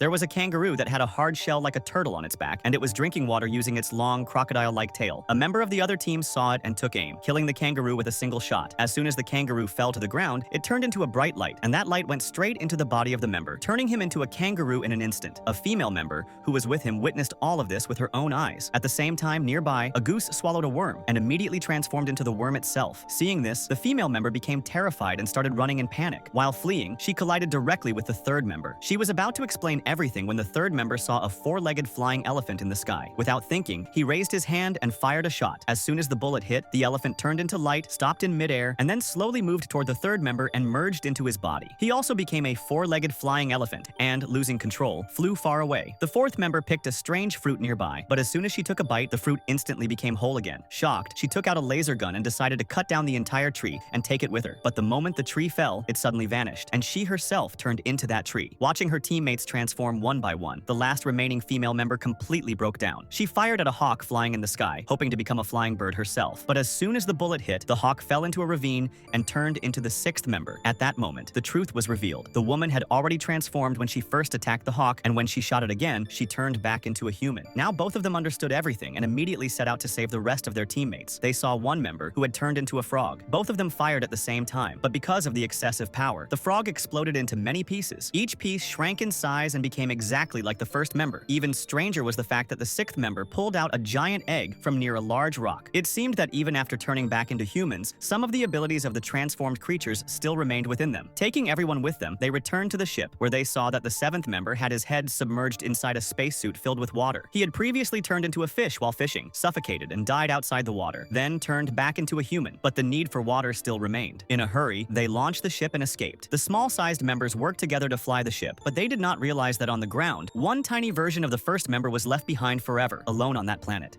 There was a kangaroo that had a hard shell like a turtle on its back, and it was drinking water using its long, crocodile-like tail. A member of the other team saw it and took aim, killing the kangaroo with a single shot. As soon as the kangaroo fell to the ground, it turned into a bright light, and that light went straight into the body of the member, turning him into a kangaroo in an instant. A female member, who was with him, witnessed all of this with her own eyes. At the same time, nearby, a goose swallowed a worm and immediately transformed into the worm itself. Seeing this, the female member became terrified and started running in panic. While fleeing, she collided directly with the third member. She was about to explain everything when the third member saw a four-legged flying elephant in the sky. Without thinking, he raised his hand and fired a shot. As soon as the bullet hit, the elephant turned into light, stopped in midair, and then slowly moved toward the third member and merged into his body. He also became a four-legged flying elephant and, losing control, flew far away. The fourth member picked a strange fruit nearby, but as soon as she took a bite, the fruit instantly became whole again. Shocked, she took out a laser gun and decided to cut down the entire tree and take it with her. But the moment the tree fell, it suddenly vanished, and she herself turned into that tree. Watching her teammates transform one by one, the last remaining female member completely broke down. She fired at a hawk flying in the sky, hoping to become a flying bird herself. But as soon as the bullet hit, the hawk fell into a ravine and turned into the sixth member. At that moment, the truth was revealed. The woman had already transformed when she first attacked the hawk, and when she shot it again, she turned back into a human. Now both of them understood everything and immediately set out to save the rest of their teammates. They saw one member who had turned into a frog. Both of them fired at the same time, but because of the excessive power, the frog exploded into many pieces. Each piece shrank in size and became exactly like the first member. Even stranger was the fact that the sixth member pulled out a giant egg from near a large rock. It seemed that even after turning back into humans, some of the abilities of the transformed creatures still remained within them. Taking everyone with them, they returned to the ship, where they saw that the seventh member had his head submerged inside a spacesuit filled with water. He had previously turned into a fish while fishing, suffocated, and died outside the water, then turned back into a human, but the need for water still remained. In a hurry, they launched the ship and escaped. The small-sized members worked together to fly the ship, but they did not realize that on the ground, one tiny version of the first member was left behind forever, alone on that planet.